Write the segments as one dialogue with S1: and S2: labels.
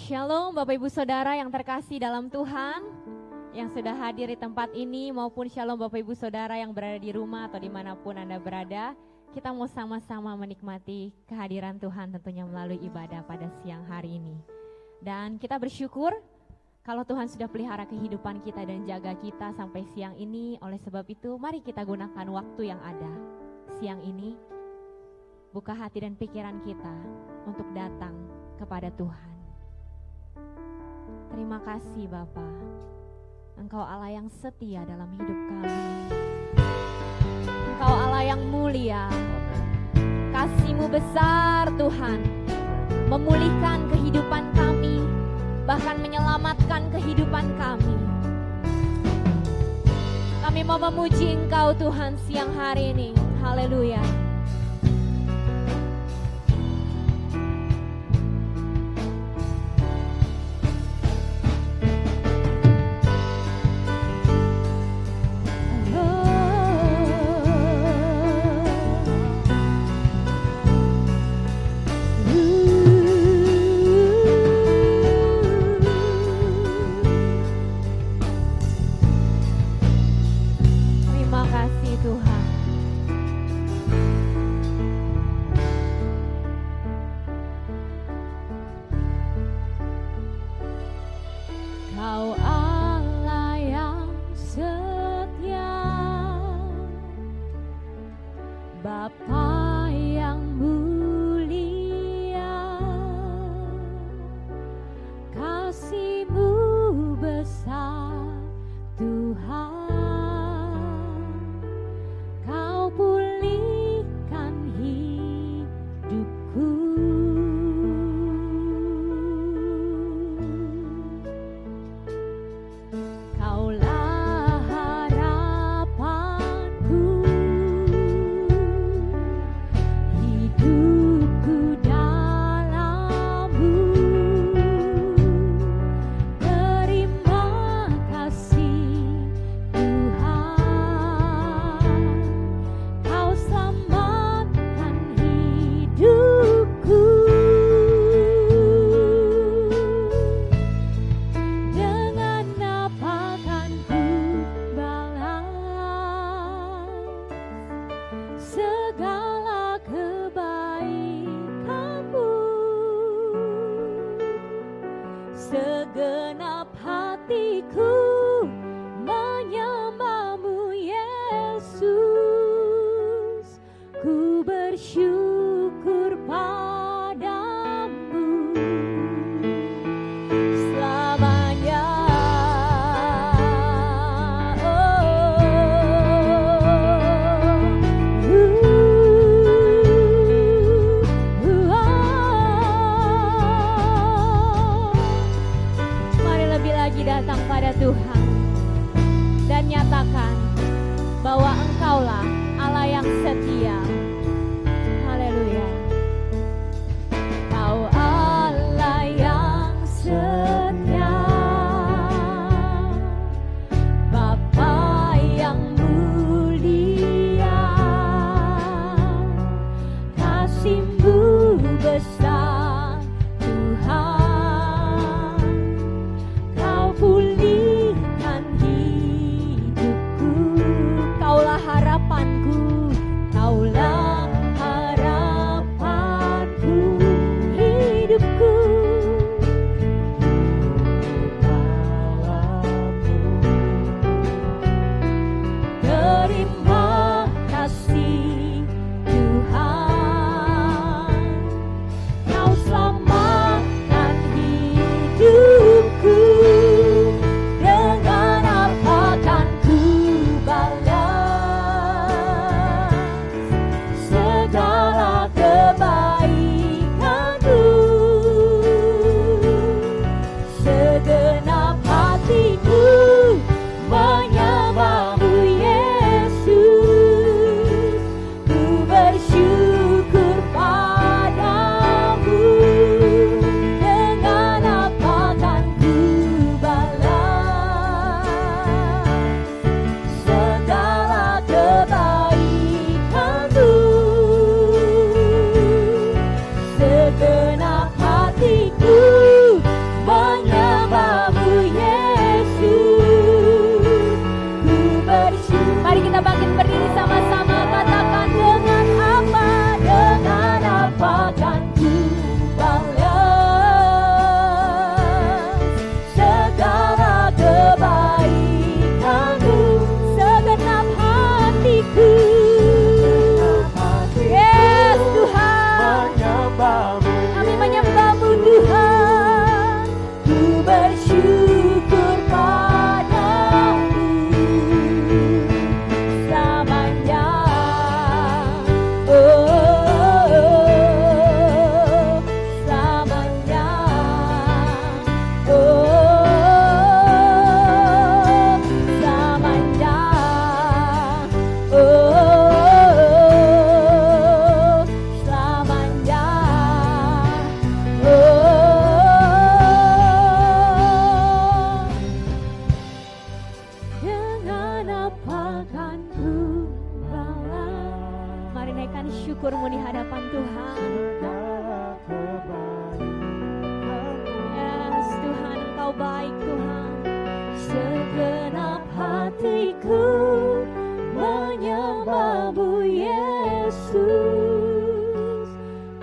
S1: Shalom Bapak Ibu Saudara yang terkasih dalam Tuhan, yang sudah hadir di tempat ini, maupun shalom Bapak Ibu Saudara yang berada di rumah atau dimanapun Anda berada. Kita mau sama-sama menikmati kehadiran Tuhan tentunya melalui ibadah pada siang hari ini. Dan kita bersyukur kalau Tuhan sudah pelihara kehidupan kita dan jaga kita sampai siang ini. Oleh sebab itu mari kita gunakan waktu yang ada siang ini, buka hati dan pikiran kita untuk datang kepada Tuhan. Terima kasih Bapa, Engkau Allah yang setia dalam hidup kami. Engkau Allah yang mulia. Kasih-Mu besar Tuhan, memulihkan kehidupan kami, bahkan menyelamatkan kehidupan kami. Kami mau memuji Engkau Tuhan siang hari ini. Haleluya.
S2: Kau
S1: menaikkan syukurmu di hadapan Tuhan. Yes, Tuhan, Engkau baik Tuhan. Segenap hatiku menyembah-Mu Yesus,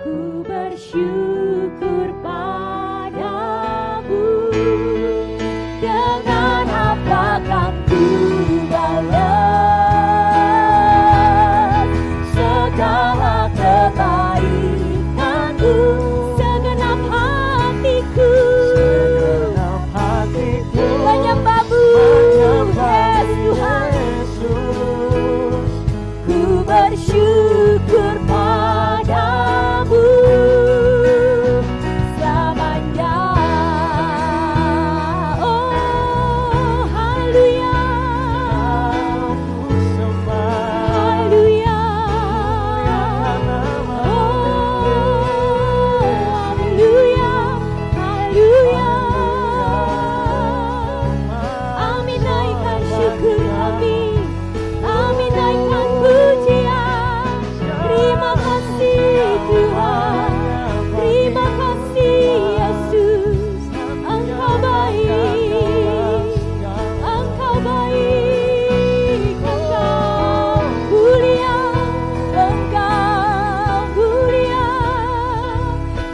S1: ku bersyukur padamu. Dengan apa kan ku balas segala kebaikan-Mu? Segenap hatiku menyembah-Mu, yes Tuhan. Ku bersyukur padamu selamanya. Oh haleluya, haleluya, haleluya, haleluya. Amin, naikkan syukur kami, amin, naikkan pujian. Terima kasih Tuhan, terima kasih Yesus. Engkau baik, Engkau baik, Engkau mulia, Engkau mulia.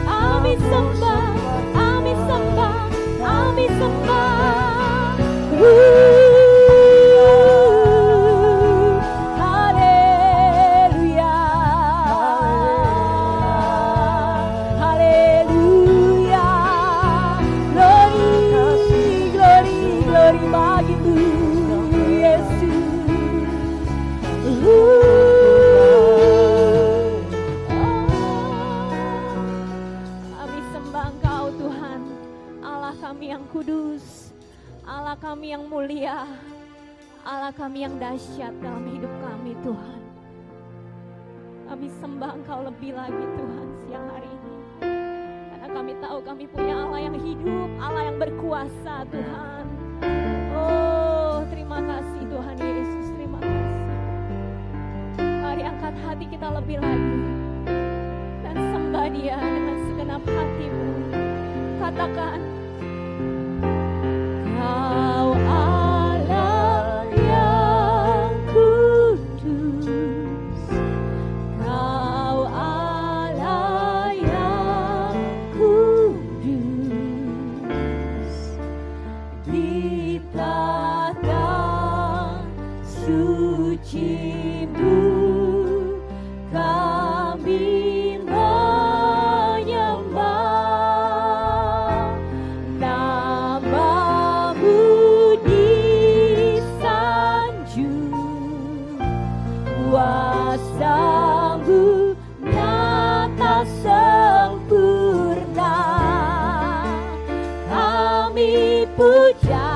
S1: Amin sembah, amin sembah, amin sembah. Haleluya, haleluya. Glory, glory, glory bagi-Mu Yesus. Kami sembah Engkau Tuhan, Allah kami yang kudus, Allah kami yang mulia, Allah kami yang dahsyat dalam hidup kami Tuhan. Kami sembah Engkau lebih lagi Tuhan siang hari ini, karena kami tahu kami punya Allah yang hidup, Allah yang berkuasa Tuhan. Oh terima kasih Tuhan Yesus, terima kasih. Mari angkat hati kita lebih lagi dan sembah Dia dengan segenap hatimu. Katakan, Kau Allah yang kudus, Kau Allah yang kudus, di tata suci-Mu kami menyembah. Nama-Mu disanjung, kuasa-Mu nyata sempurna. Kami puja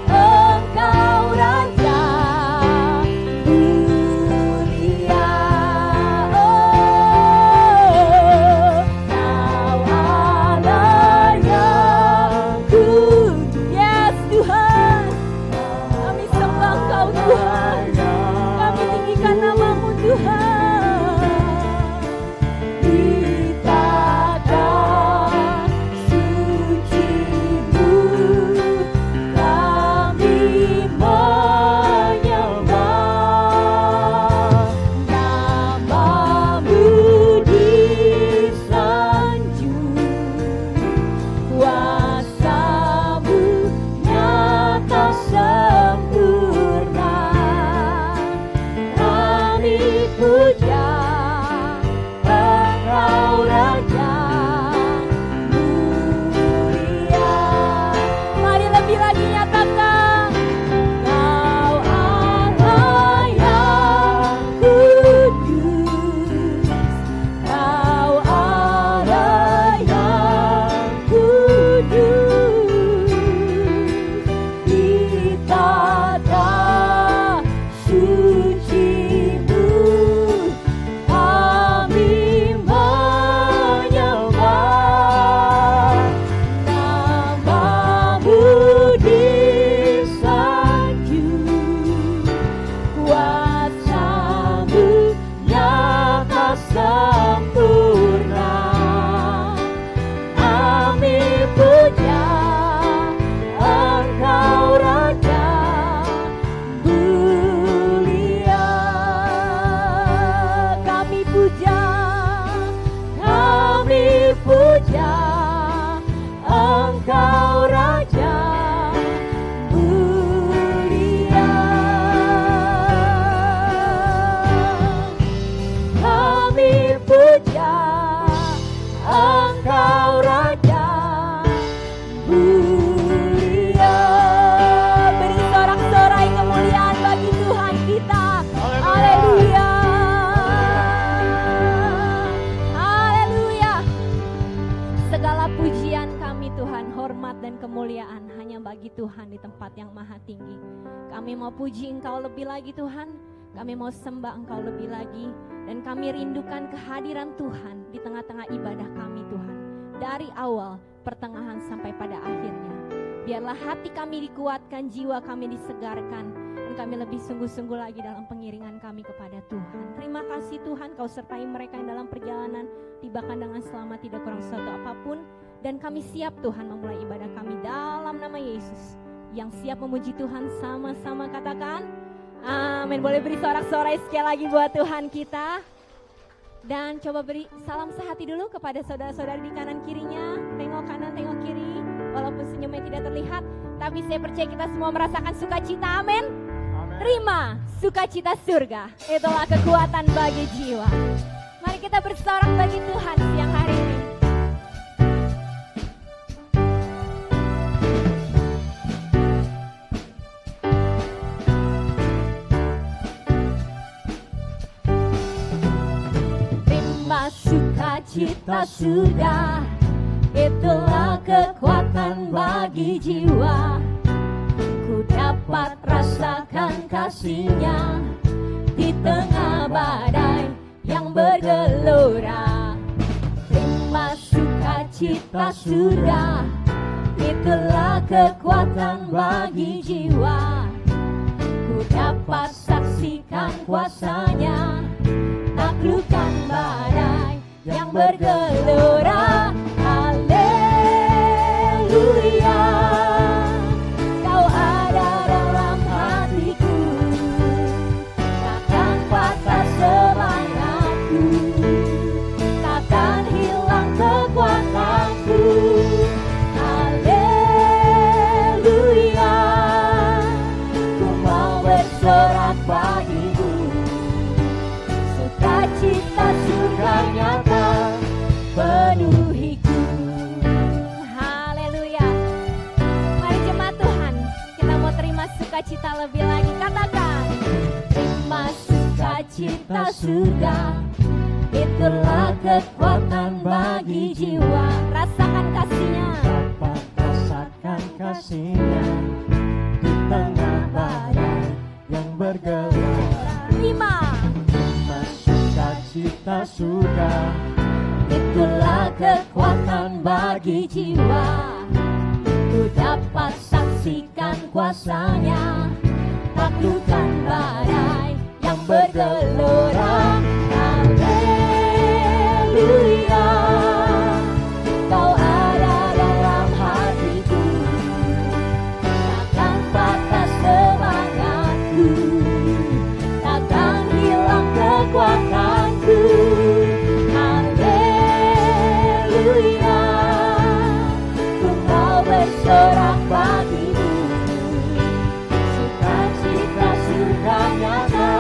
S1: Engkau Raja mulia. Oh, Kau Allah yang kudus, yes Tuhan. Kami sembah Engkau Tuhan, kami tinggikan nama-Mu Tuhan. Di tata suci-Mu kami menyembah. Nama-Mu disanjung, kuasa-Mu nyata sempurna. Kami puja Engkau Raja mulia. Mari lebih lagi nyatakan, Kau Allah yang kudus, Kau Allah yang kudus, di tata suci-Mu Tuhan di tempat yang maha tinggi. Kami mau puji Engkau lebih lagi Tuhan, kami mau sembah Engkau lebih lagi, dan kami rindukan kehadiran Tuhan di tengah-tengah ibadah kami Tuhan, dari awal, pertengahan sampai pada akhirnya. Biarlah hati kami dikuatkan, jiwa kami disegarkan, dan kami lebih sungguh-sungguh lagi dalam pengiringan kami kepada Tuhan. Terima kasih Tuhan, Kau sertai mereka yang dalam perjalanan, tibakan dengan selamat, tidak kurang sesuatu apapun. Dan kami siap Tuhan memulai ibadah kami dalam nama Yesus. Yang siap memuji Tuhan sama-sama katakan amin. Boleh beri sorak-sorai sekali lagi buat Tuhan kita. Dan coba beri salam sehati dulu kepada saudara-saudara di kanan kirinya. Tengok kanan, tengok kiri. Walaupun senyumnya tidak terlihat, tapi saya percaya kita semua merasakan sukacita, amin. Terima sukacita surga, itulah kekuatan bagi jiwa. Mari kita bersorak bagi Tuhan siang hari ini. Terima sukacita surga, itulah kekuatan bagi jiwa. Ku dapat rasakan kasih-Nya di tengah badai yang bergelora. Terima sukacita surga, itulah kekuatan bagi jiwa. Ku dapat saksikan kuasa-Nya, taklukkan badai yang bergelora. Haleluya, Kau ada dalam hatiku, takkan patah semangatku, takkan hilang kekuatanku. Haleluya, ku mau bersorak bagimu, sukacita surga nyata penuhiku. Haleluya. Mari jemaat Tuhan, kita mau terima sukacita lebih lagi. Katakan, terima sukacita surga, itulah kekuatan bagi jiwa. Rasakan kasih-Nya,
S2: dapat rasakan kasih-Nya di tengah badai yang bergelora.
S1: Terima
S2: Sukacita surga,
S1: itulah kekuatan bagi jiwa. Ku dapat saksikan kuasa-Nya, taklukkan badai yang bergelora. Haleluya, Kau ada dalam hatiku, takkan patah semangatku, takkan hilang kekuatanku. Haleluya, ku mau bersorak bagimu, sukacita surga nyata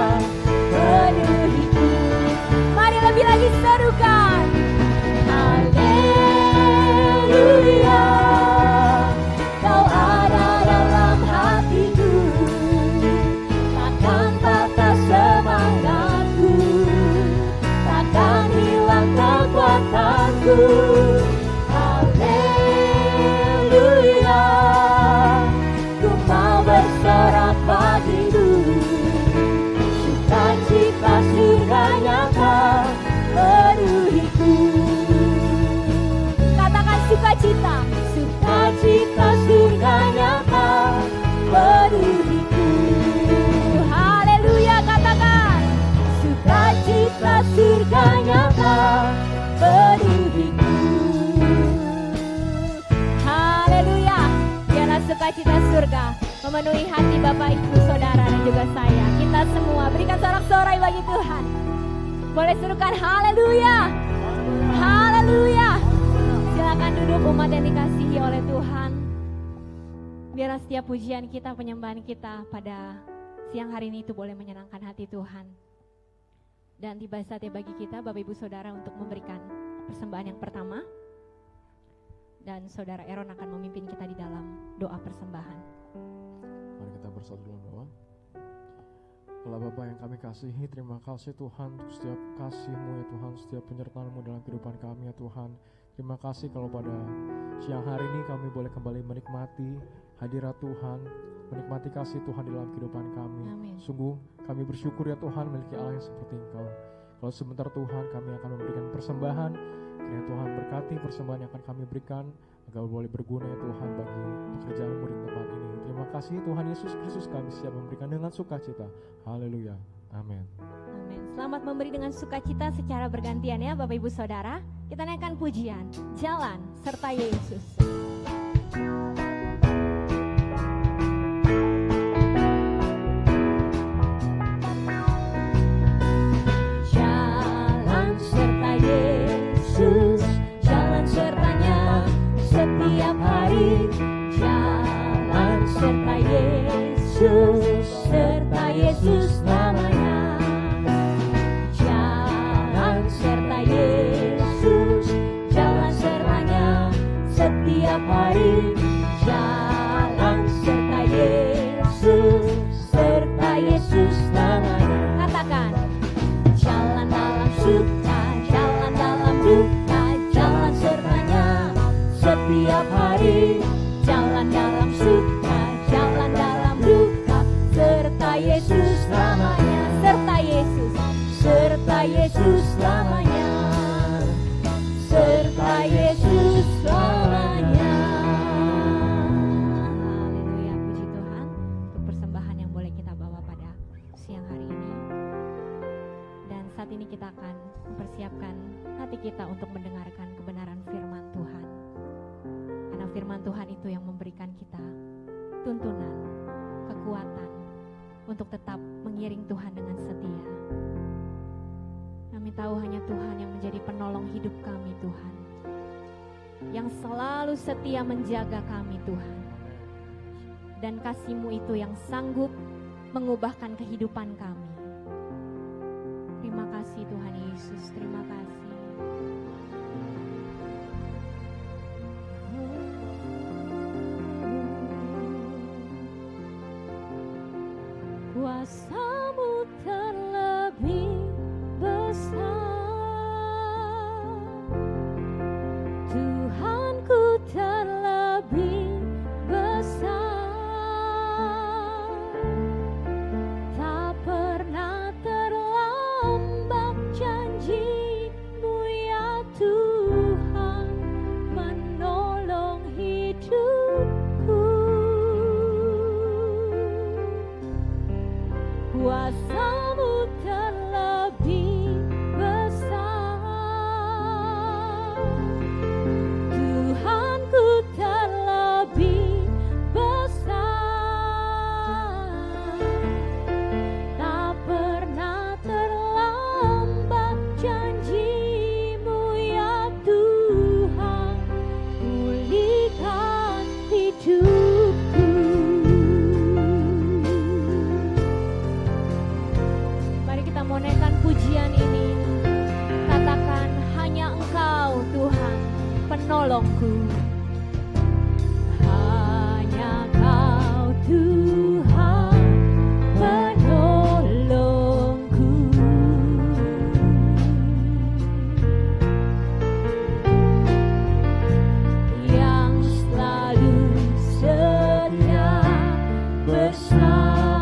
S1: penuhiku. Mari lebih lagi serukan. Haleluya, Kau ada dalam hatiku, takkan patah semangatku, takkan hilang kekuatanku. Haleluya, ku mau bersorak bagimu, sukacita surga nyata penuhiku. Katakan sukacita, sukacita surga nyata penuhiku. Haleluya, katakan sukacita surga nyata penuhiku. Haleluya, biarlah sukacita surga memenuhi hati Bapak Ibu Saudara dan juga saya. Kita semua berikan sorak-sorai bagi Tuhan. Boleh serukan haleluya. Haleluya. Silakan duduk umat yang dikasihi oleh Tuhan. Biarlah setiap pujian kita, penyembahan kita pada siang hari ini itu boleh menyenangkan hati Tuhan. Dan tiba saatnya bagi kita Bapak Ibu Saudara untuk memberikan persembahan yang pertama. Dan Saudara Aaron akan memimpin kita di dalam doa persembahan.
S2: Mari kita bersatu dalam doa. Allah Bapa yang kami kasihi, terima kasih Tuhan untuk setiap kasih-Mu ya Tuhan, setiap penyertaan-Mu dalam kehidupan kami ya Tuhan. Terima kasih kalau pada siang hari ini kami boleh kembali menikmati hadirat Tuhan, menikmati kasih Tuhan di dalam kehidupan kami.
S1: Amin.
S2: Sungguh kami bersyukur ya Tuhan memiliki Allah yang seperti Engkau. Kalau sebentar Tuhan kami akan memberikan persembahan, kiranya Tuhan berkati persembahan yang akan kami berikan agar boleh berguna ya Tuhan bagi pekerjaan-Mu di tempat ini. Terima kasih Tuhan Yesus Kristus, kami siap memberikan dengan sukacita. Haleluya. Amin.
S1: Amin. Selamat memberi dengan sukacita secara bergantian ya Bapak Ibu Saudara. Kita naikkan pujian, jalan serta Yesus. Jalan serta Yesus, jalan sertanya setiap hari. Jalan serta Yesus, serta Yesus namanya. Jalan serta Yesus, jalan sertanya setiap hari. Jalan serta Yesus, serta Yesus namanya. Katakan, jalan dalam suka, jalan dalam duka, jalan sertanya setiap hari. Jalan dalam suka, jalan dalam duka, serta Yesus namanya. Serta Yesus, serta Yesus namanya. Serta Yesus namanya. Haleluya, puji Tuhan untuk persembahan yang boleh kita bawa pada siang hari ini. Dan saat ini kita akan mempersiapkan hati kita untuk mendengarkan kebenaran firman Tuhan. Karena firman Tuhan itu yang memberikan kita tuntunan, kekuatan untuk tetap mengiring Tuhan dengan setia. Kami tahu hanya Tuhan yang menjadi penolong hidup kami, Tuhan, yang selalu setia menjaga kami, Tuhan. Dan kasih-Mu itu yang sanggup mengubahkan kehidupan kami. Terima kasih Tuhan Yesus, terima kasih. Kuasa-Mu terlebih besar, Tuhanku terlebih besar. Tak pernah terlambat janji-Mu ya Tuhan, menolong hidupku. Kuasa-Mu terlebih besar, Tuhanku terlebih besar. Tak pernah terlambat janji-Mu ya Tuhan, pulihkan hidupku. Mau naikkan pujian ini, katakan hanya Engkau Tuhan penolongku. Hanya Kau Tuhan penolongku, yang selalu setia bersamaku.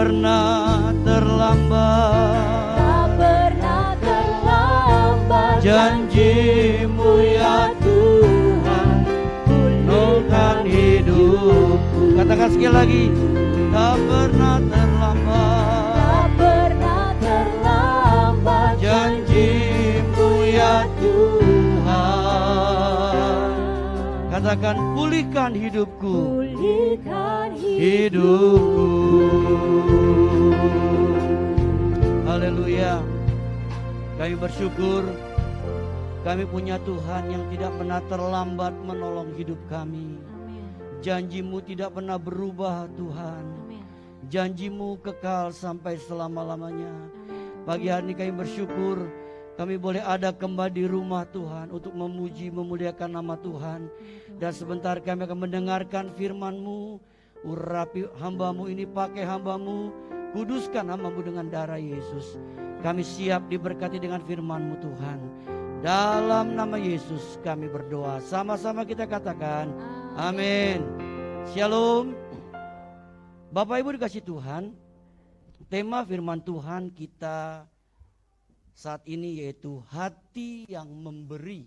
S3: pernah terlambat.
S1: Tak pernah terlambat
S3: Janji-Mu ya Tuhan, pulihkan hidupku. Katakan sekali lagi, tak pernah terlambat.
S1: Tak pernah terlambat
S3: Janji-Mu ya Tuhan. Katakan, pulihkan hidupku.
S1: pulihkan
S3: Hidupku. Haleluya. Kami bersyukur kami punya Tuhan yang tidak pernah terlambat menolong hidup kami.
S1: Amin.
S3: Janji-Mu tidak pernah berubah Tuhan.
S1: Amin.
S3: Janji-Mu kekal sampai selama-lamanya.
S1: Amin.
S3: Pagi hari ini kami bersyukur kami boleh ada kembali di rumah Tuhan untuk memuji memuliakan nama Tuhan. Dan sebentar kami akan mendengarkan firman-Mu. Urapi hamba-Mu ini, pakai hamba-Mu, kuduskan hamba-Mu dengan darah Yesus. Kami siap diberkati dengan firman-Mu Tuhan. Dalam nama Yesus kami berdoa. Sama-sama kita katakan amin. Shalom. Bapak Ibu dikasih Tuhan, tema firman Tuhan kita saat ini yaitu hati yang memberi.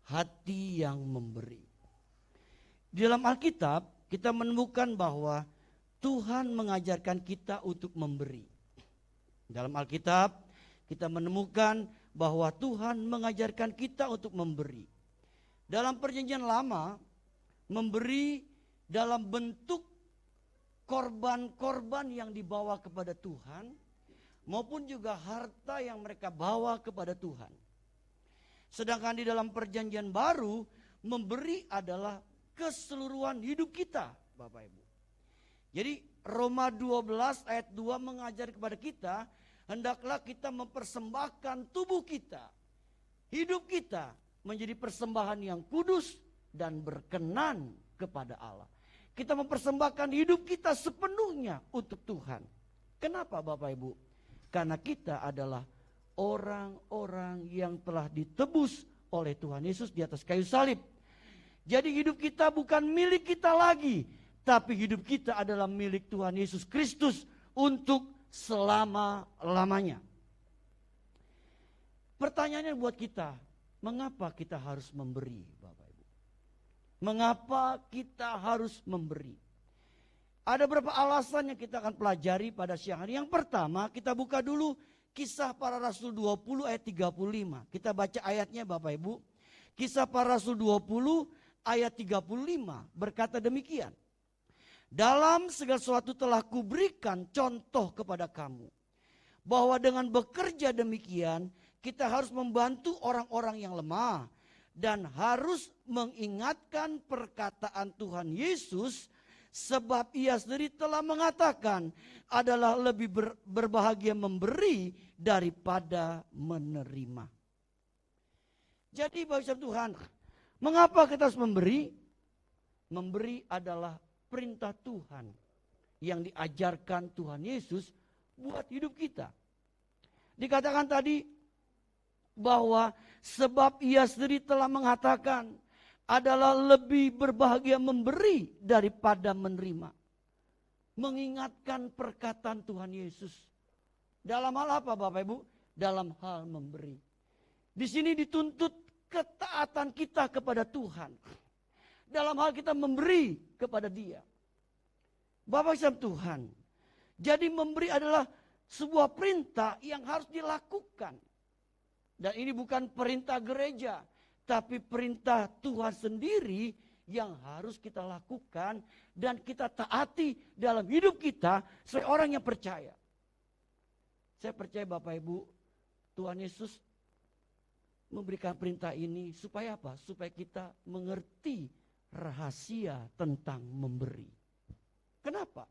S3: Hati yang memberi. Di dalam Alkitab kita menemukan bahwa Tuhan mengajarkan kita untuk memberi. Dalam Alkitab kita menemukan bahwa Tuhan mengajarkan kita untuk memberi. Dalam perjanjian lama, memberi dalam bentuk korban-korban yang dibawa kepada Tuhan, maupun juga harta yang mereka bawa kepada Tuhan. Sedangkan di dalam perjanjian baru, memberi adalah keseluruhan hidup kita, Bapak Ibu. Jadi Roma 12 ayat 2 mengajar kepada kita, hendaklah kita mempersembahkan tubuh kita, hidup kita menjadi persembahan yang kudus dan berkenan kepada Allah. Kita mempersembahkan hidup kita sepenuhnya untuk Tuhan. Kenapa Bapak Ibu? Karena kita adalah orang-orang yang telah ditebus oleh Tuhan Yesus di atas kayu salib. Jadi hidup kita bukan milik kita lagi, tapi hidup kita adalah milik Tuhan Yesus Kristus untuk selama-lamanya. Pertanyaannya buat kita, mengapa kita harus memberi, Bapak Ibu? Mengapa kita harus memberi? Ada beberapa alasan yang kita akan pelajari pada siang hari. Yang pertama, kita buka dulu Kisah Para Rasul 20 ayat 35. Kita baca ayatnya Bapak Ibu. Kisah Para Rasul 20 ayat 35 berkata demikian. Dalam segala sesuatu telah kuberikan contoh kepada kamu, bahwa dengan bekerja demikian kita harus membantu orang-orang yang lemah dan harus mengingatkan perkataan Tuhan Yesus, sebab Ia sendiri telah mengatakan adalah lebih berbahagia memberi daripada menerima. Jadi bagi Tuhan, mengapa kita harus memberi? Memberi adalah perintah Tuhan yang diajarkan Tuhan Yesus buat hidup kita. Dikatakan tadi bahwa sebab Ia sendiri telah mengatakan adalah lebih berbahagia memberi daripada menerima. Mengingatkan perkataan Tuhan Yesus. Dalam hal apa Bapak Ibu? Dalam hal memberi. Di sini dituntut ketaatan kita kepada Tuhan. Dalam hal kita memberi kepada Dia. Bapak Ibu Tuhan. Jadi memberi adalah sebuah perintah yang harus dilakukan. Dan ini bukan perintah gereja, tapi perintah Tuhan sendiri yang harus kita lakukan dan kita taati dalam hidup kita sebagai orang yang percaya. Saya percaya Bapak Ibu, Tuhan Yesus memberikan perintah ini supaya apa? Supaya kita mengerti rahasia tentang memberi. Kenapa?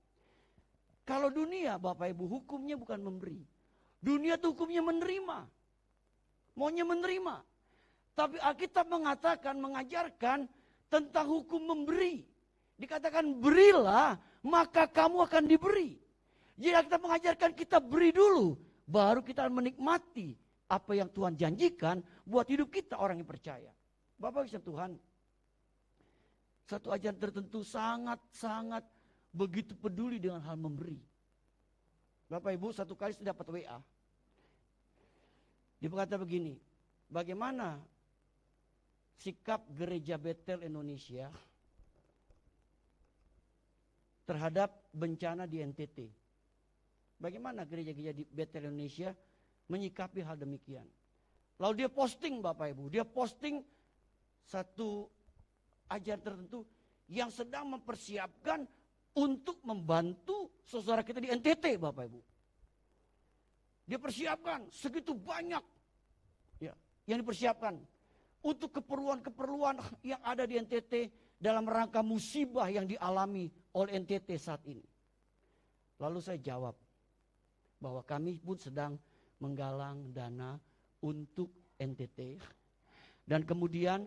S3: Kalau dunia Bapak Ibu hukumnya bukan memberi. Dunia itu hukumnya menerima. Maunya menerima. Tapi Alkitab mengatakan, mengajarkan tentang hukum memberi. Dikatakan berilah maka kamu akan diberi. Jadi Alkitab mengajarkan kita beri dulu. Baru kita menikmati apa yang Tuhan janjikan buat hidup kita orang yang percaya. Bapak Ibu Tuhan, satu ajaran tertentu sangat-sangat begitu peduli dengan hal memberi. Bapak Ibu, satu kali saya dapat WA. Dia berkata begini, bagaimana sikap gereja Betel Indonesia terhadap bencana di NTT? Bagaimana gereja-gereja di Betel Indonesia menyikapi hal demikian? Lalu dia posting Bapak Ibu, dia posting satu ajaran tertentu yang sedang mempersiapkan untuk membantu saudara kita di NTT Bapak Ibu. Dia persiapkan segitu banyak ya, yang dipersiapkan untuk keperluan-keperluan yang ada di NTT dalam rangka musibah yang dialami oleh NTT saat ini. Lalu saya jawab bahwa kami pun sedang menggalang dana untuk NTT. Dan kemudian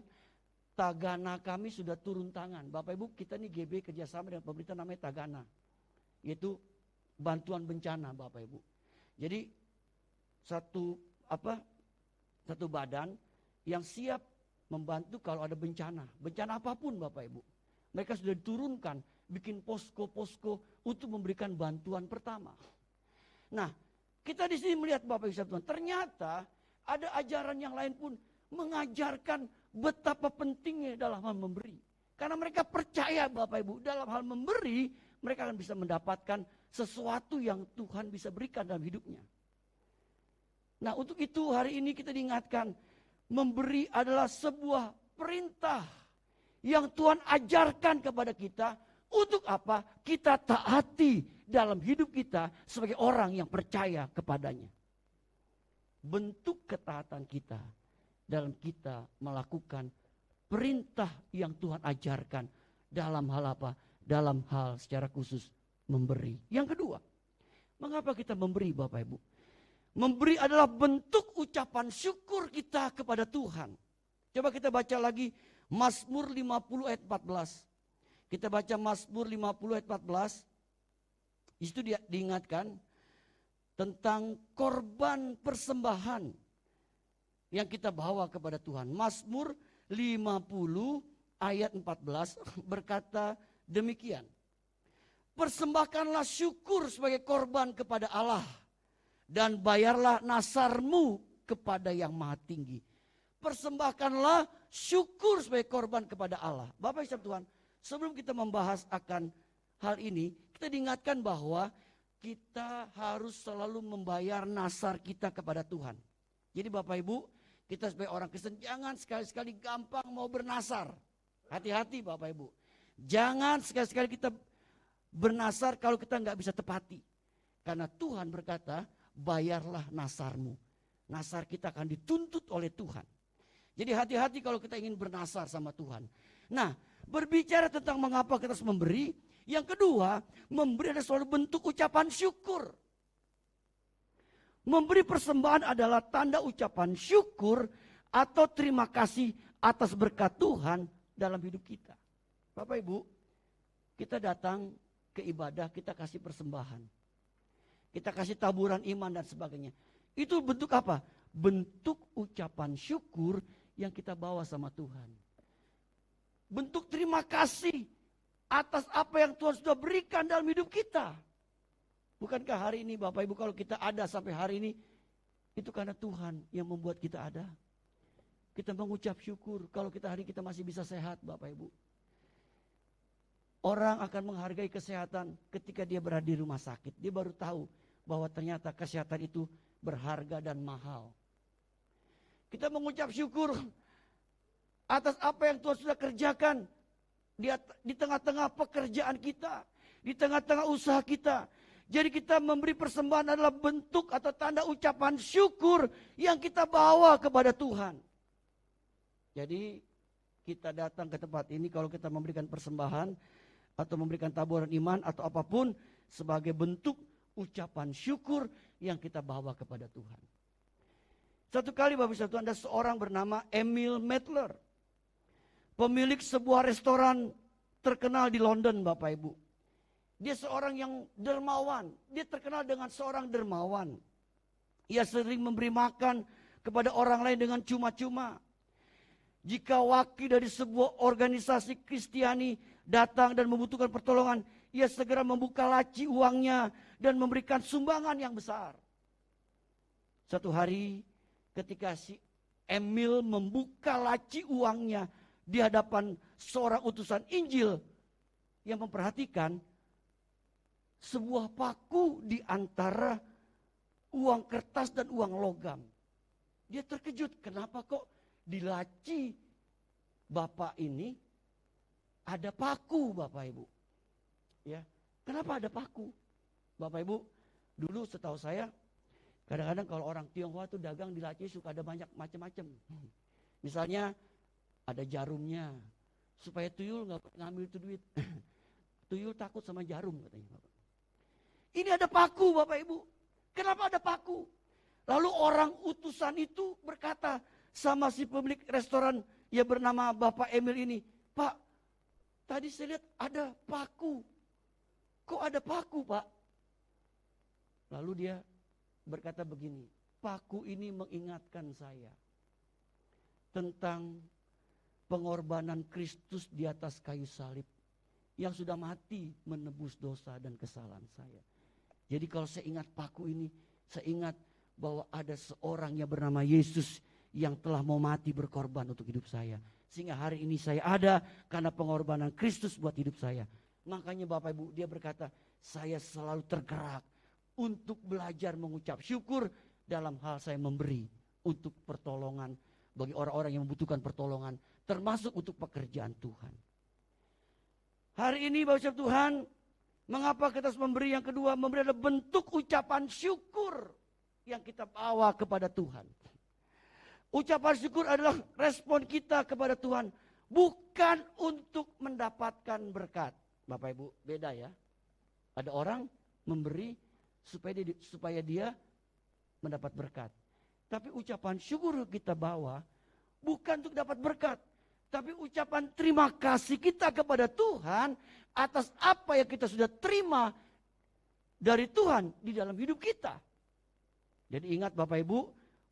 S3: Tagana kami sudah turun tangan. Bapak Ibu, kita ini GB kerjasama dengan pemerintah namanya Tagana. Yaitu bantuan bencana Bapak Ibu. Jadi satu badan yang siap membantu kalau ada bencana. Bencana apapun Bapak Ibu. Mereka sudah diturunkan, bikin posko-posko untuk memberikan bantuan pertama. Nah, kita di sini melihat Bapak Ibu, ternyata ada ajaran yang lain pun mengajarkan betapa pentingnya dalam hal memberi. Karena mereka percaya Bapak Ibu, dalam hal memberi, mereka akan bisa mendapatkan sesuatu yang Tuhan bisa berikan dalam hidupnya. Nah, untuk itu hari ini kita diingatkan, memberi adalah sebuah perintah yang Tuhan ajarkan kepada kita. Untuk apa? Kita taati dalam hidup kita sebagai orang yang percaya kepadanya. Bentuk ketaatan kita dalam kita melakukan perintah yang Tuhan ajarkan dalam hal apa? Dalam hal secara khusus memberi. Yang kedua, mengapa kita memberi Bapak Ibu? Memberi adalah bentuk ucapan syukur kita kepada Tuhan. Coba kita baca lagi Mazmur 50 ayat 14. Kita baca Mazmur 50 ayat 14. Di situ diingatkan tentang korban persembahan yang kita bawa kepada Tuhan. Mazmur 50 ayat 14 berkata demikian. Persembahkanlah syukur sebagai korban kepada Allah dan bayarlah nasarmu kepada yang maha tinggi. Persembahkanlah syukur sebagai korban kepada Allah. Bapak Ibu Tuhan, sebelum kita membahas akan hal ini, kita diingatkan bahwa kita harus selalu membayar nasar kita kepada Tuhan. Jadi Bapak Ibu, kita sebagai orang Kristen jangan sekali-sekali gampang mau bernasar. Hati-hati Bapak Ibu. Jangan sekali-sekali kita bernasar kalau kita nggak bisa tepati. Karena Tuhan berkata, bayarlah nasarmu. Nasar kita akan dituntut oleh Tuhan. Jadi hati-hati kalau kita ingin bernasar sama Tuhan. Nah, berbicara tentang mengapa kita harus memberi. Yang kedua, memberi adalah selalu bentuk ucapan syukur. Memberi persembahan adalah tanda ucapan syukur atau terima kasih atas berkat Tuhan dalam hidup kita. Bapak Ibu, kita datang ke ibadah, kita kasih persembahan. Kita kasih taburan iman dan sebagainya. Itu bentuk apa? Bentuk ucapan syukur yang kita bawa sama Tuhan. Bentuk terima kasih atas apa yang Tuhan sudah berikan dalam hidup kita. Bukankah hari ini Bapak Ibu kalau kita ada sampai hari ini, itu karena Tuhan yang membuat kita ada. Kita mengucap syukur kalau kita hari ini kita masih bisa sehat Bapak Ibu. Orang akan menghargai kesehatan ketika dia berada di rumah sakit. Dia baru tahu bahwa ternyata kesehatan itu berharga dan mahal. Kita mengucap syukur atas apa yang Tuhan sudah kerjakan di tengah-tengah pekerjaan kita, di tengah-tengah usaha kita. Jadi kita memberi persembahan adalah bentuk atau tanda ucapan syukur yang kita bawa kepada Tuhan. Jadi kita datang ke tempat ini kalau kita memberikan persembahan atau memberikan taburan iman atau apapun sebagai bentuk ucapan syukur yang kita bawa kepada Tuhan. Satu kali Bapak Ibu, ada seorang bernama Emil Medler. Pemilik sebuah restoran terkenal di London Bapak Ibu. Dia seorang yang dermawan. Dia terkenal dengan seorang dermawan. Ia sering memberi makan kepada orang lain dengan cuma-cuma. Jika wakil dari sebuah organisasi Kristiani datang dan membutuhkan pertolongan, ia segera membuka laci uangnya dan memberikan sumbangan yang besar. Satu hari ketika si Emil membuka laci uangnya di hadapan seorang utusan Injil yang memperhatikan sebuah paku di antara uang kertas dan uang logam. Dia terkejut, kenapa kok di laci Bapak ini ada paku, Bapak Ibu? Ya, kenapa ada paku? Bapak Ibu, dulu setahu saya kadang-kadang kalau orang Tionghoa tuh dagang di laci suka ada banyak macam-macam. Misalnya ada jarumnya supaya tuyul nggak ngambil itu duit. Tuyul takut sama jarum katanya. Ini ada paku, Bapak Ibu. Kenapa ada paku? Lalu orang utusan itu berkata sama si pemilik restoran yang bernama Bapak Emil ini, Pak, tadi saya lihat ada paku. Kok ada paku, Pak? Lalu dia berkata begini, paku ini mengingatkan saya tentang pengorbanan Kristus di atas kayu salib yang sudah mati menebus dosa dan kesalahan saya. Jadi kalau saya ingat paku ini, saya ingat bahwa ada seorang yang bernama Yesus yang telah mau mati berkorban untuk hidup saya. Sehingga hari ini saya ada karena pengorbanan Kristus buat hidup saya. Makanya Bapak Ibu, dia berkata, saya selalu tergerak untuk belajar mengucap syukur dalam hal saya memberi untuk pertolongan bagi orang-orang yang membutuhkan pertolongan, termasuk untuk pekerjaan Tuhan. Hari ini Bapak Tuhan, mengapa kita harus memberi? Yang kedua, memberi adalah bentuk ucapan syukur yang kita bawa kepada Tuhan. Ucapan syukur adalah respon kita kepada Tuhan, bukan untuk mendapatkan berkat. Bapak Ibu, beda ya. Ada orang memberi supaya dia mendapat berkat. Tapi ucapan syukur kita bawa bukan untuk dapat berkat, tapi ucapan terima kasih kita kepada Tuhan atas apa yang kita sudah terima dari Tuhan di dalam hidup kita. Jadi ingat Bapak Ibu,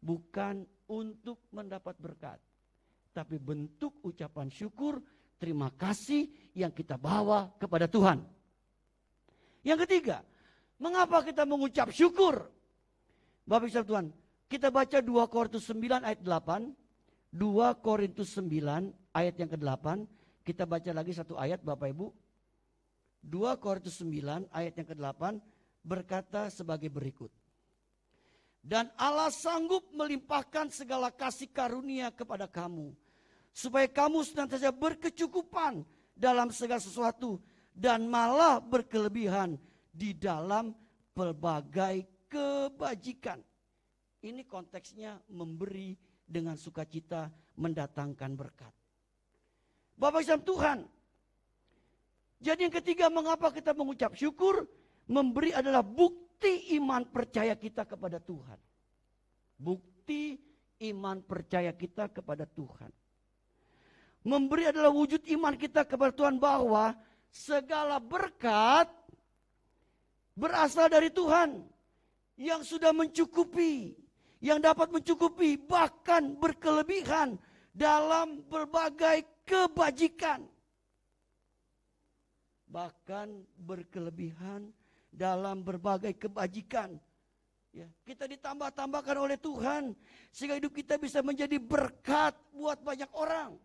S3: bukan untuk mendapat berkat, tapi bentuk ucapan syukur, terima kasih yang kita bawa kepada Tuhan. Yang ketiga, mengapa kita mengucap syukur? Bapak Ibu Tuhan, kita baca 2 Korintus 9 ayat 8. 2 Korintus 9 ayat yang ke-8. Kita baca lagi satu ayat Bapak Ibu. 2 Korintus 9 ayat yang ke-8 berkata sebagai berikut. Dan Allah sanggup melimpahkan segala kasih karunia kepada kamu, supaya kamu senantiasa berkecukupan dalam segala sesuatu dan malah berkelebihan di dalam berbagai kebajikan. Ini konteksnya memberi dengan sukacita mendatangkan berkat. Bapak Ibu Tuhan. Jadi yang ketiga, mengapa kita mengucap syukur? Memberi adalah bukti iman percaya kita kepada Tuhan. Bukti iman percaya kita kepada Tuhan. Memberi adalah wujud iman kita kepada Tuhan bahwa segala berkat berasal dari Tuhan yang sudah mencukupi, yang dapat mencukupi bahkan berkelebihan dalam berbagai kebajikan. Bahkan berkelebihan dalam berbagai kebajikan. Ya, kita ditambah-tambahkan oleh Tuhan sehingga hidup kita bisa menjadi berkat buat banyak orang.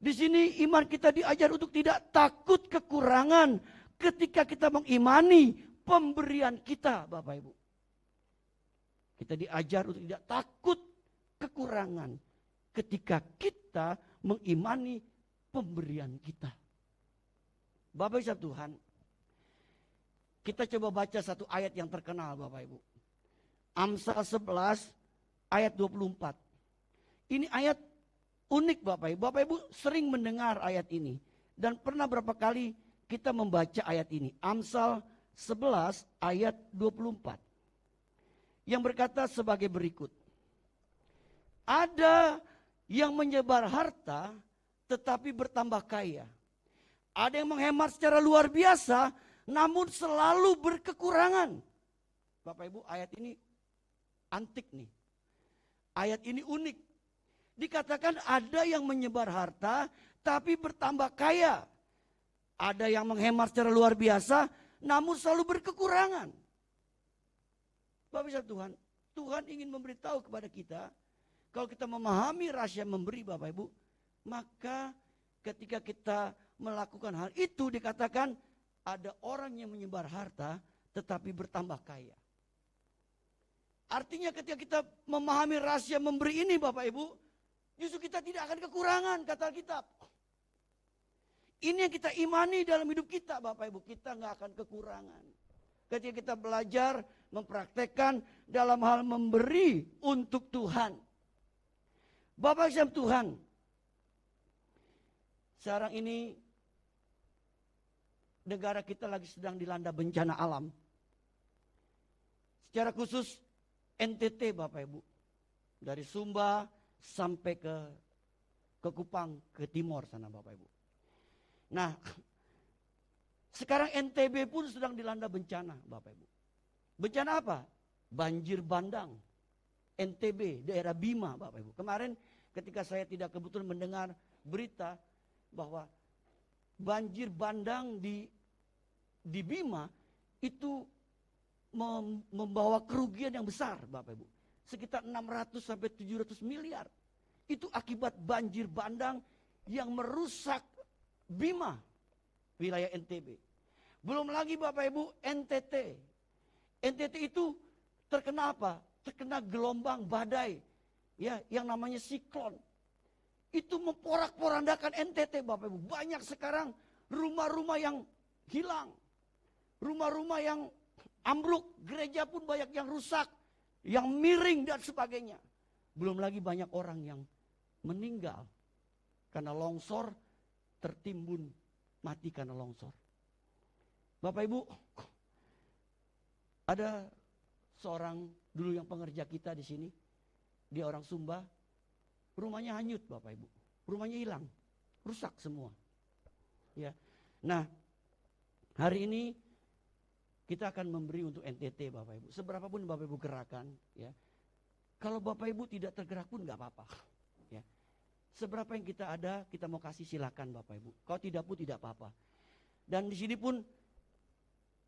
S3: Di sini iman kita diajar untuk tidak takut kekurangan ketika kita mengimani pemberian kita, Bapak Ibu. Kita diajar untuk tidak takut kekurangan ketika kita mengimani pemberian kita. Bapak Ibu Tuhan, kita coba baca satu ayat yang terkenal Bapak Ibu. Amsal 11 ayat 24. Ini ayat unik Bapak Ibu. Bapak Ibu sering mendengar ayat ini. Dan pernah berapa kali kita membaca ayat ini. Amsal 11 ayat 24. Yang berkata sebagai berikut. Ada yang menyebar harta tetapi bertambah kaya. Ada yang menghemat secara luar biasa namun selalu berkekurangan. Bapak Ibu, ayat ini antik nih. Ayat ini unik. Dikatakan ada yang menyebar harta tapi bertambah kaya. Ada yang menghemat secara luar biasa namun selalu berkekurangan. Bapak Ibu Tuhan, Tuhan ingin memberitahu kepada kita, kalau kita memahami rahasia memberi Bapak Ibu, maka ketika kita melakukan hal itu dikatakan ada orang yang menyebar harta tetapi bertambah kaya. Artinya ketika kita memahami rahasia memberi ini Bapak Ibu, justru kita tidak akan kekurangan kata Alkitab. Ini yang kita imani dalam hidup kita Bapak Ibu, kita nggak akan kekurangan. Ketika kita belajar mempraktekkan dalam hal memberi untuk Tuhan. Bapak Ibu Tuhan, sekarang ini negara kita lagi sedang dilanda bencana alam. Secara khusus NTT Bapak Ibu. Dari Sumba sampai ke Kupang, ke timur sana Bapak Ibu. Nah, sekarang NTB pun sedang dilanda bencana Bapak Ibu. Bencana apa? Banjir bandang. NTB, daerah Bima Bapak Ibu. Kemarin ketika saya tidak kebetulan mendengar berita bahwa banjir bandang di Bima itu membawa kerugian yang besar Bapak Ibu. Sekitar 600 sampai 700 miliar. Itu akibat banjir bandang yang merusak Bima, wilayah NTB. Belum lagi Bapak Ibu NTT. NTT itu terkena apa? Terkena gelombang badai ya, yang namanya siklon. Itu memporak-porandakan NTT Bapak Ibu. Banyak sekarang rumah-rumah yang hilang. Rumah-rumah yang ambruk, gereja pun banyak yang rusak, yang miring dan sebagainya. Belum lagi banyak orang yang meninggal karena longsor, tertimbun mati karena longsor. Bapak Ibu, ada seorang dulu yang pengerja kita di sini, dia orang Sumba, rumahnya hanyut Bapak Ibu, rumahnya hilang, rusak semua. Ya, nah hari ini kita akan memberi untuk NTT Bapak Ibu. Seberapa pun Bapak Ibu gerakan, ya. Kalau Bapak Ibu tidak tergerak pun nggak apa-apa. Ya. Seberapa yang kita ada, kita mau kasih silakan Bapak Ibu. Kalau tidak pun tidak apa-apa. Dan di sini pun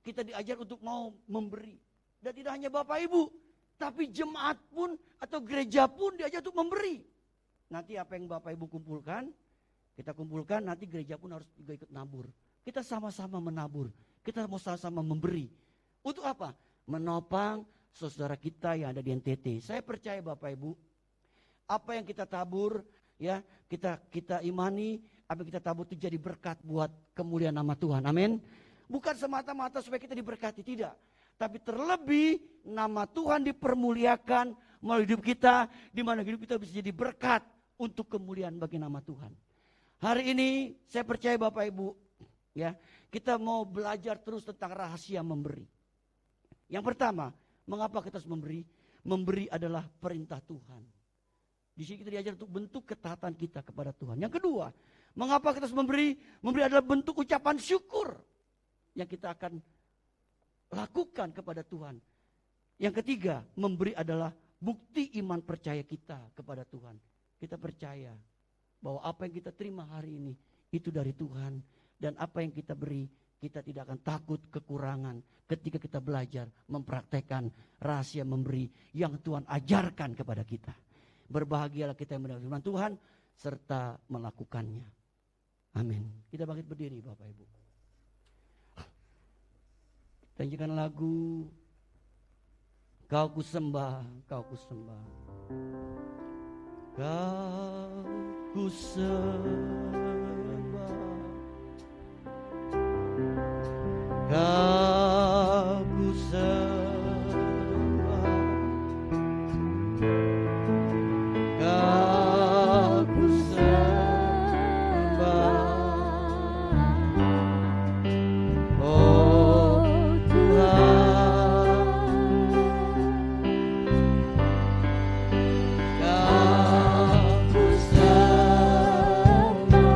S3: kita diajar untuk mau memberi. Dan tidak hanya Bapak Ibu, tapi jemaat pun atau gereja pun diajar untuk memberi. Nanti apa yang Bapak Ibu kumpulkan, kita kumpulkan, nanti gereja pun harus juga ikut nabur. Kita sama-sama menabur. Kita mau sama-sama memberi. Untuk apa? Menopang saudara kita yang ada di NTT. Saya percaya Bapak Ibu, apa yang kita tabur, ya kita imani, apa yang kita tabur itu jadi berkat buat kemuliaan nama Tuhan. Amin. Bukan semata-mata supaya kita diberkati, tidak. Tapi terlebih nama Tuhan dipermuliakan melalui hidup kita, di mana hidup kita bisa jadi berkat untuk kemuliaan bagi nama Tuhan. Hari ini saya percaya Bapak Ibu, ya, kita mau belajar terus tentang rahasia memberi. Yang pertama, mengapa kita harus memberi? Memberi adalah perintah Tuhan. Di sini kita diajar untuk bentuk ketaatan kita kepada Tuhan. Yang kedua, mengapa kita harus memberi? Memberi adalah bentuk ucapan syukur yang kita akan lakukan kepada Tuhan. Yang ketiga, memberi adalah bukti iman percaya kita kepada Tuhan. Kita percaya bahwa apa yang kita terima hari ini itu dari Tuhan. Dan apa yang kita beri, kita tidak akan takut kekurangan ketika kita belajar mempraktekkan rahasia memberi yang Tuhan ajarkan kepada kita. Berbahagialah kita yang mendengar firman Tuhan serta melakukannya. Amin. Kita bangkit berdiri Bapak Ibu. Kita nyanyikan lagu Kau ku sembah, kau ku sembah. Kau ku sembah. Kau ku sembah, kau ku sembah, oh Tuhan, kau ku sembah.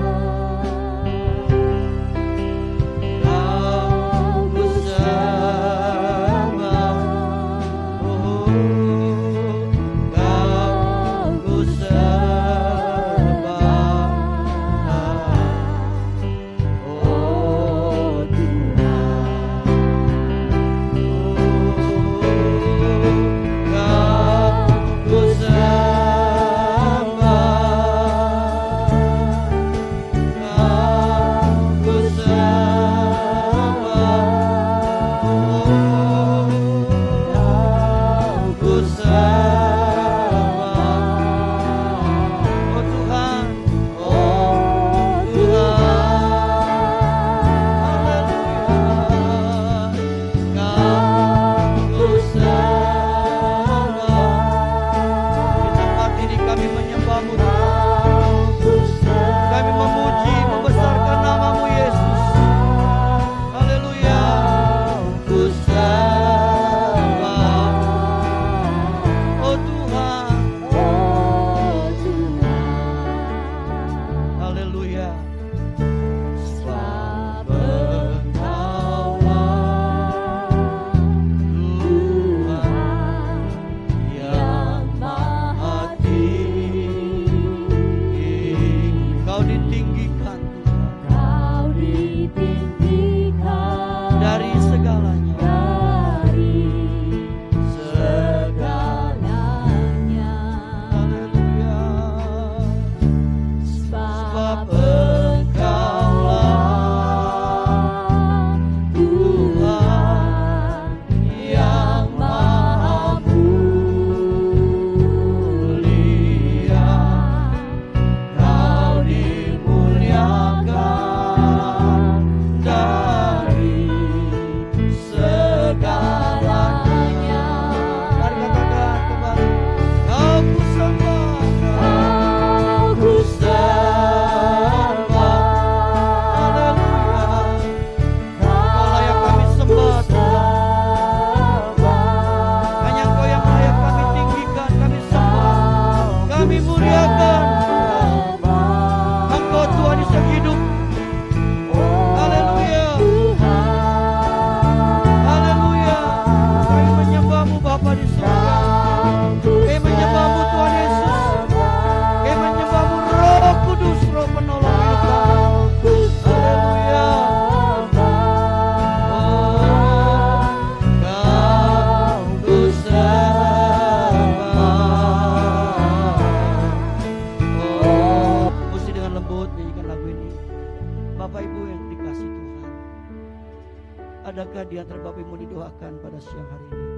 S1: ditinggikan
S3: dari segalanya,
S1: segalanya.
S3: haleluya.
S1: Sebab
S3: Engkaulah
S1: Tuhan yang maha mulia,
S3: Kau dimuliakan dari segalanya. Mari katakan kembali, Kau ku sembah,
S1: Kau ku sembah,
S3: haleluya. Kau layak kami sembah, hanya Engkau yang layak kami tinggikan, kami sembah, kami muliakan. Engkau Tuhan Yesus yang hidup, haleluya, haleluya. Kami menyembah-Mu Bapa di surga, kami menyembah-Mu Tuhan Yesus, kami menyembah-Mu Roh Kudus, Roh penolong hidup kami, haleluya. Kau ku sembah. Mesti dengan lembut nyanyikan lagu ini. Bapak Ibu yang dikasih Tuhan, adakah di antara Bapak Ibu didoakan pada siang hari ini?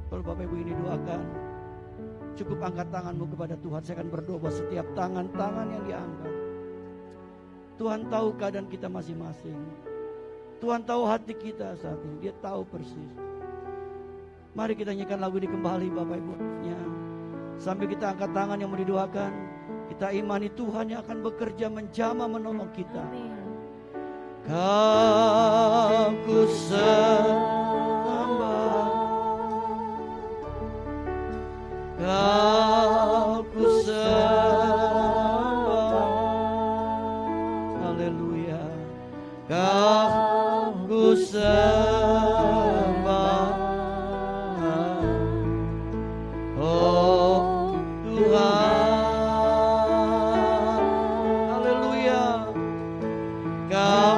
S3: Kalau Bapak Ibu ini doakan, cukup angkat tanganmu kepada Tuhan. Saya akan berdoa buat setiap tangan-tangan yang diangkat. Tuhan tahu keadaan kita masing-masing. Tuhan tahu hati kita saat ini. Dia tahu persis. Mari kita nyanyikan lagu ini kembali Bapak Ibu-nya. Sambil kita angkat tangan yang mau didoakan, kita imani Tuhan yang akan bekerja menjamah menolong kita.
S1: Amin.
S3: Kau ku sembah, Kau ku sembah, haleluya. Kau ku sembah, oh Tuhan, haleluya. Kau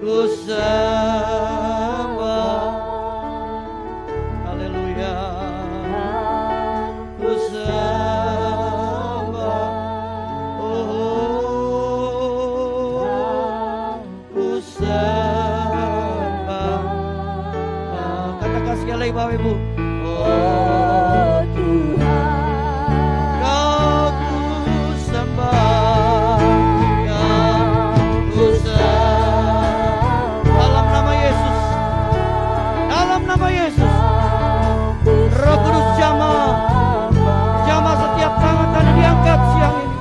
S3: ku sembah, haleluya. Ku sembah, oh ku sembah. Katakan sekali lagi Bapak Ibu,
S1: Oh Tuhan,
S3: Kau ku sembah, Kau ku sembah. Dalam nama Yesus, dalam nama Yesus, Roh Kudus jamah setiap tangan-tangan diangkat siang ini.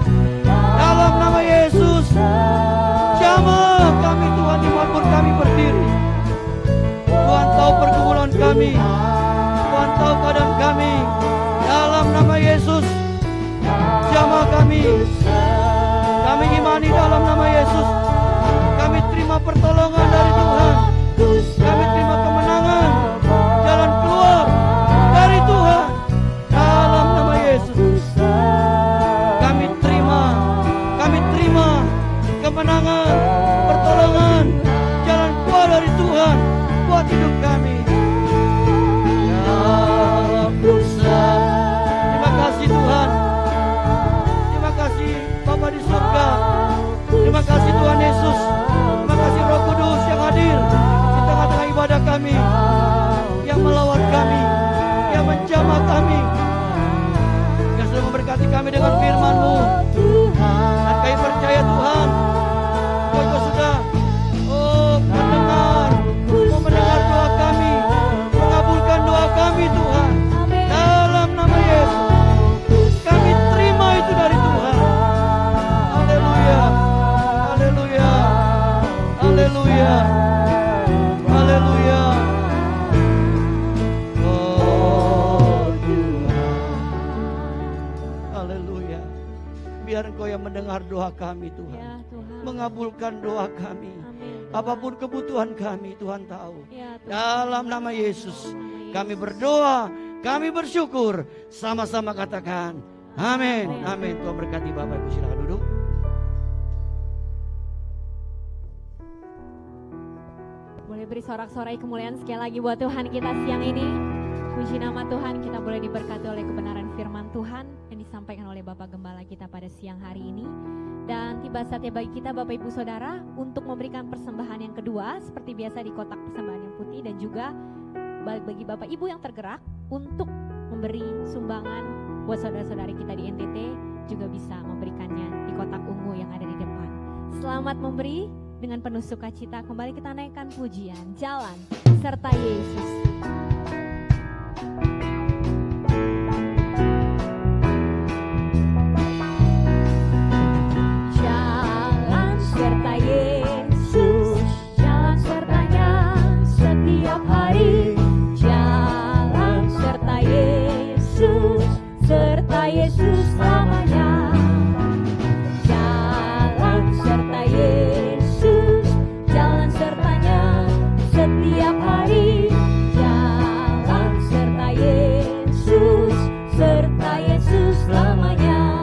S3: Dalam nama Yesus, jamah kami Tuhan, dimanapun kami berdiri. Tuhan tahu pergumulan kami, Tuhan tahu keadaan kami. Dalam nama Yesus, jamah kami. Kami imani dalam nama Yesus. Kami terima pertolongan dari Tuhan. Kami terima kemenangan, jalan keluar dari Tuhan. Dalam nama Yesus, kami terima kemenangan, pertolongan, jalan keluar dari Tuhan buat hidup kami. Ya terima kasih Tuhan. Terima kasih Bapa di surga. Terima kasih Tuhan Yesus. Terima kasih Roh Kudus yang hadir di tengah-tengah ibadah kami, yang melawat kami, yang menjamah kami, yang sudah memberkati kami dengan firman-Mu. Dan kami percaya Tuhan, Kau sudah mendengar doa kami, mengabulkan doa kami Tuhan. Dalam nama Yesus, kami terima itu dari Tuhan. Haleluya, haleluya, haleluya, haleluya. Oh Tuhan, haleluya. Biar Engkau yang mendengar doa kami Tuhan,
S1: ya Tuhan,
S3: mengabulkan doa kami.
S1: amin.
S3: Apapun kebutuhan kami, Tuhan tahu.
S1: Ya Tuhan,
S3: Dalam nama Yesus, kami berdoa, kami bersyukur. Sama-sama katakan, amin, amin. Tuhan berkati Bapak Ibu, silakan duduk.
S1: Boleh beri sorak-sorai kemuliaan sekali lagi buat Tuhan kita siang ini. Puji nama Tuhan, kita boleh diberkati oleh kebenaran firman Tuhan yang disampaikan oleh Bapak Gembala kita pada siang hari ini. Dan tiba saatnya bagi kita Bapak Ibu Saudara untuk memberikan persembahan yang kedua seperti biasa di kotak persembahan yang putih, dan juga bagi Bapak Ibu yang tergerak untuk memberi sumbangan buat saudara-saudari kita di NTT juga bisa memberikannya di kotak ungu yang ada di depan. Selamat memberi dengan penuh sukacita. Kembali kita naikkan pujian Jalan Serta Yesus. Jalan serta Yesus, jalan sertanya setiap hari. Jalan serta Yesus, serta Yesus selamanya. Jalan serta Yesus, jalan sertanya setiap hari. Jalan serta Yesus, serta Yesus selamanya.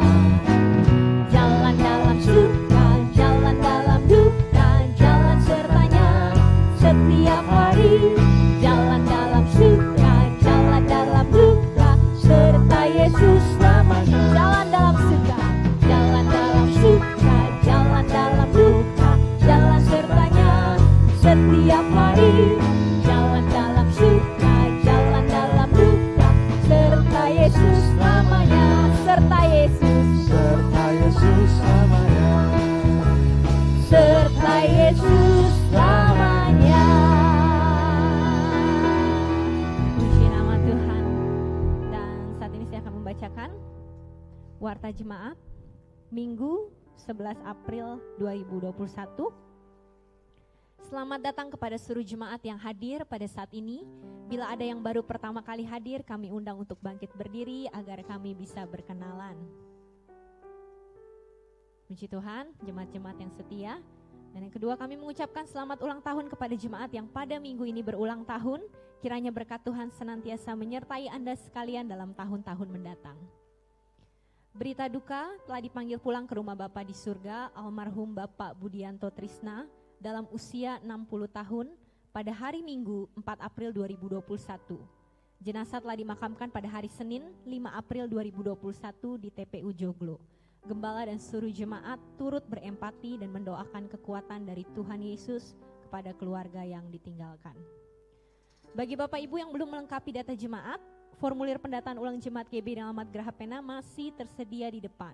S1: Jalan dalam suka, jalan dalam duka, jalan sertanya setiap hari. Jalan dalam suka, jalan dalam duka, serta Yesus selamanya. Jalan dalam suka, jalan dalam suka, jalan dalam duka, jalan sertanya setiap hari. Jalan dalam suka, jalan dalam duka, serta Yesus selamanya. Serta Yesus,
S2: Serta Yesus selamanya.
S1: serta Yesus selamanya. Puji nama Tuhan. Dan saat ini saya akan membacakan Warta Jemaat Minggu 11 April 2021. Selamat datang kepada seluruh jemaat yang hadir pada saat ini. Bila ada yang baru pertama kali hadir, kami undang untuk bangkit berdiri agar kami bisa berkenalan. Puji Tuhan, jemaat-jemaat yang setia. Dan yang kedua, kami mengucapkan selamat ulang tahun kepada jemaat yang pada minggu ini berulang tahun. Kiranya berkat Tuhan senantiasa menyertai Anda sekalian dalam tahun-tahun mendatang. Berita duka, telah dipanggil pulang ke rumah Bapa di surga almarhum Bapak Budianto Trisna dalam usia 60 tahun pada hari Minggu 4 April 2021. Jenazah telah dimakamkan pada hari Senin 5 April 2021 di TPU Joglo. Gembala dan seluruh jemaat turut berempati dan mendoakan kekuatan dari Tuhan Yesus kepada keluarga yang ditinggalkan. Bagi Bapak Ibu yang belum melengkapi data jemaat, formulir pendataan ulang jemaat GB dan alamat Geraha Pena masih tersedia di depan.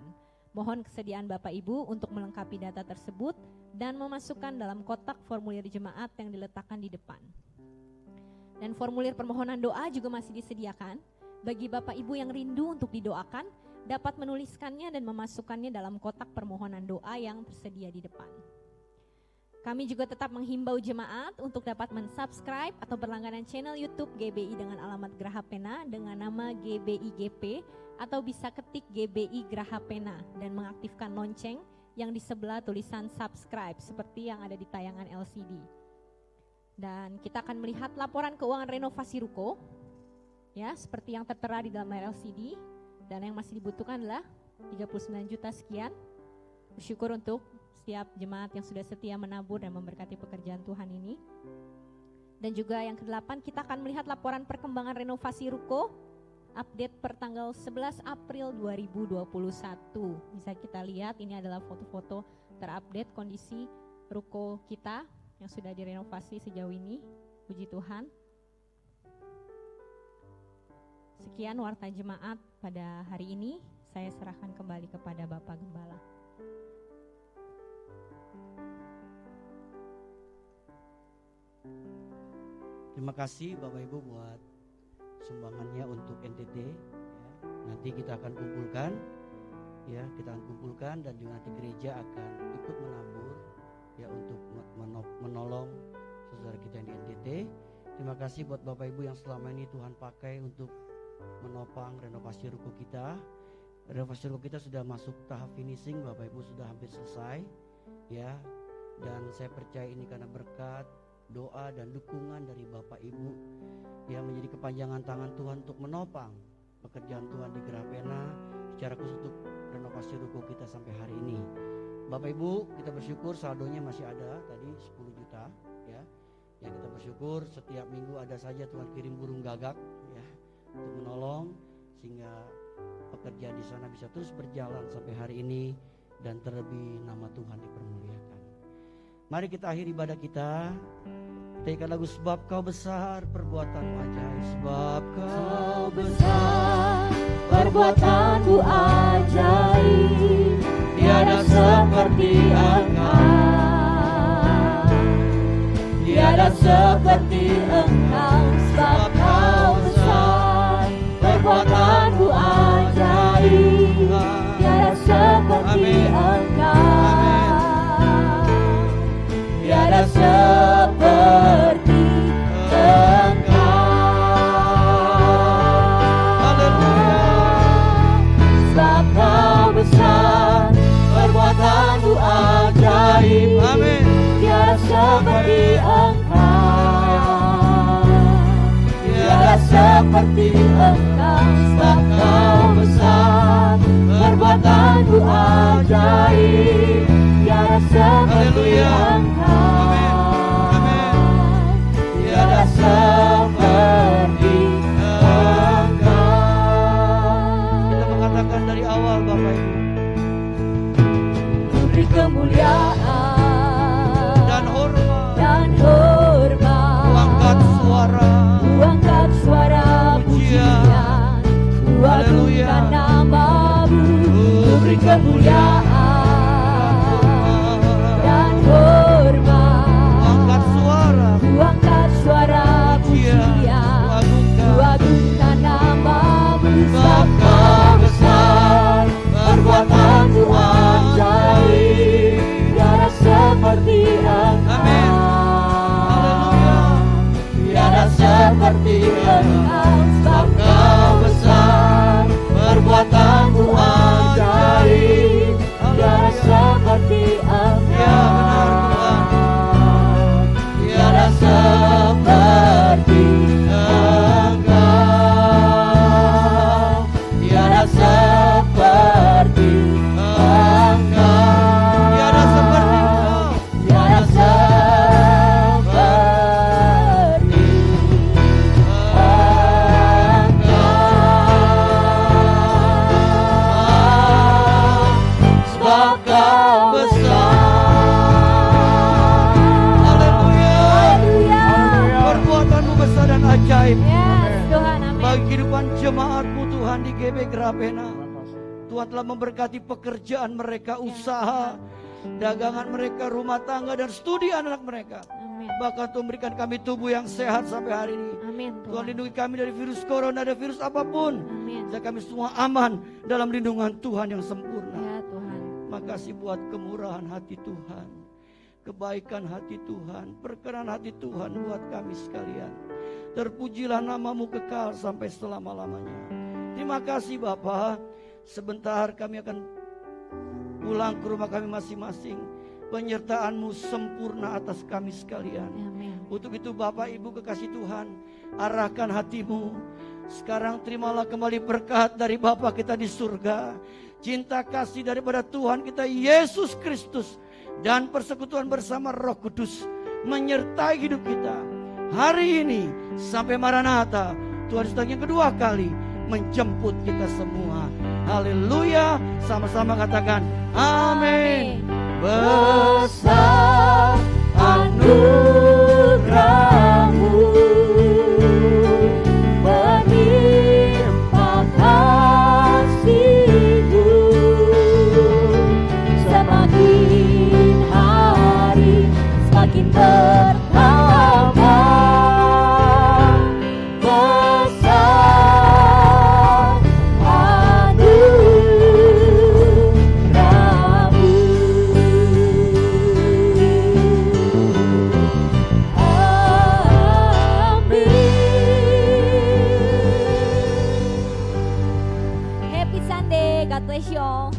S1: Mohon kesediaan Bapak Ibu untuk melengkapi data tersebut dan memasukkan dalam kotak formulir jemaat yang diletakkan di depan. Dan formulir permohonan doa juga masih disediakan. Bagi Bapak Ibu yang rindu untuk didoakan, dapat menuliskannya dan memasukkannya dalam kotak permohonan doa yang tersedia di depan. Kami juga tetap menghimbau jemaat untuk dapat mensubscribe atau berlangganan channel YouTube GBI dengan alamat Geraha Pena dengan nama GBIGP, atau bisa ketik GBI Geraha Pena dan mengaktifkan lonceng yang di sebelah tulisan subscribe seperti yang ada di tayangan LCD. Dan kita akan melihat laporan keuangan renovasi ruko, ya, seperti yang tertera di dalam layar LCD. Dan yang masih dibutuhkan adalah 39 juta sekian. Bersyukur untuk setiap jemaat yang sudah setia menabur dan memberkati pekerjaan Tuhan ini. Dan juga yang ke-8, kita akan melihat laporan perkembangan renovasi ruko, update per tanggal 11 April 2021. Bisa kita lihat, ini adalah foto-foto terupdate kondisi ruko kita yang sudah direnovasi sejauh ini. Puji Tuhan. Sekian warta jemaat pada hari ini. Saya serahkan kembali kepada Bapak Gembala.
S3: Terima kasih Bapak Ibu buat sumbangannya untuk NTT. Ya. Nanti kita akan kumpulkan, ya, dan juga nanti gereja akan ikut menabur, ya, untuk menolong saudara kita yang di NTT. Terima kasih buat Bapak Ibu yang selama ini Tuhan pakai untuk menopang renovasi ruko kita. Renovasi ruko kita sudah masuk tahap finishing, Bapak Ibu sudah hampir selesai, ya. Dan saya percaya ini karena berkat, doa dan dukungan dari Bapak Ibu yang menjadi kepanjangan tangan Tuhan untuk menopang pekerjaan Tuhan di Geraha Pena, secara khusus untuk renovasi ruko kita sampai hari ini. Bapak Ibu, kita bersyukur saldonya masih ada tadi 10 juta, ya. Yang kita bersyukur setiap minggu ada saja Tuhan kirim burung gagak ya untuk menolong sehingga pekerjaan di sana bisa terus berjalan sampai hari ini dan terlebih nama Tuhan dipermuliakan. Mari kita akhiri ibadah kita. Kita lagu sebab kau besar perbuatanmu ajaib. Sebab kau besar
S1: perbuatanmu ajaib, tiada seperti Engkau, tiada seperti Engkau. Sebab kau besar perbuatanmu ajaib, tiada seperti Engkau, tiada seperti Engkau.
S3: Haleluya.
S1: Sebab kau besar perbuatanmu ajaib,
S3: Amin.
S1: tiada seperti Engkau, tiada seperti Engkau. Sebab kau besar perbuatanmu ajaib, tiada seperti Engkau, tiada seperti Engkau.
S3: Kita mengatakan dari awal Bapak Ibu.
S1: Beri kemuliaan
S3: Dan hormat.
S1: Ku
S3: angkat suara
S1: pujian, ku
S3: Haleluya.
S1: agungkan nama-Mu. Ku beri kemuliaan dan hormat, ku angkat suara pujian, ku agungkan nama-Mu. Sebab kau besar perbuatanmu ajaib, tiada seperti Engkau, tiada seperti Engkau. Sebab kau besar perbuatanmu ajaib, tiada seperti Engkau, tiada seperti Engkau, tiada seperti Engkau,
S3: Tiada seperti Engkau.
S1: tiada seperti Engkau. Sebab kau besar.
S3: Haleluya. Perbuatanmu besar dan ajaib.
S1: Yes, Tuhan, amin.
S3: Bagi kehidupan jemaatmu Tuhan di GB Grapena.
S2: Terima kasih.
S3: Tuhan telah memberkati pekerjaan mereka, usaha, dagangan mereka, rumah tangga dan studi anak mereka.
S1: Amin.
S3: Bahkan Tuhan berikan kami tubuh yang sehat sampai hari ini.
S1: Amin,
S3: Tuhan
S1: Tuhan.
S3: lindungi kami dari virus corona, dari virus apapun.
S1: Amin.
S3: Supaya kami semua aman dalam lindungan Tuhan yang sempurna.
S1: Ya Tuhan.
S3: Makasih buat kemurahan hati Tuhan, kebaikan hati Tuhan, perkenan hati Tuhan buat kami sekalian. Terpujilah nama-Mu kekal sampai selama-lamanya. Terima kasih Bapa. Sebentar kami akan pulang ke rumah kami masing-masing. Penyertaan-Mu sempurna atas kami sekalian.
S1: Amin.
S3: Untuk itu Bapak Ibu kekasih Tuhan, arahkan hatimu. Sekarang terimalah kembali berkat dari Bapa kita di surga, cinta kasih daripada Tuhan kita Yesus Kristus, dan persekutuan bersama Roh Kudus menyertai hidup kita hari ini sampai Maranatha. Tuhan sedang yang kedua kali menjemput kita semua. Haleluya. Sama-sama katakan amin.
S1: Besar anugerah-Mu, melimpah kasih-Mu, semakin hari semakin bertambah. Besar anugerah-Mu. Amin. Happy Sunday, God bless you all.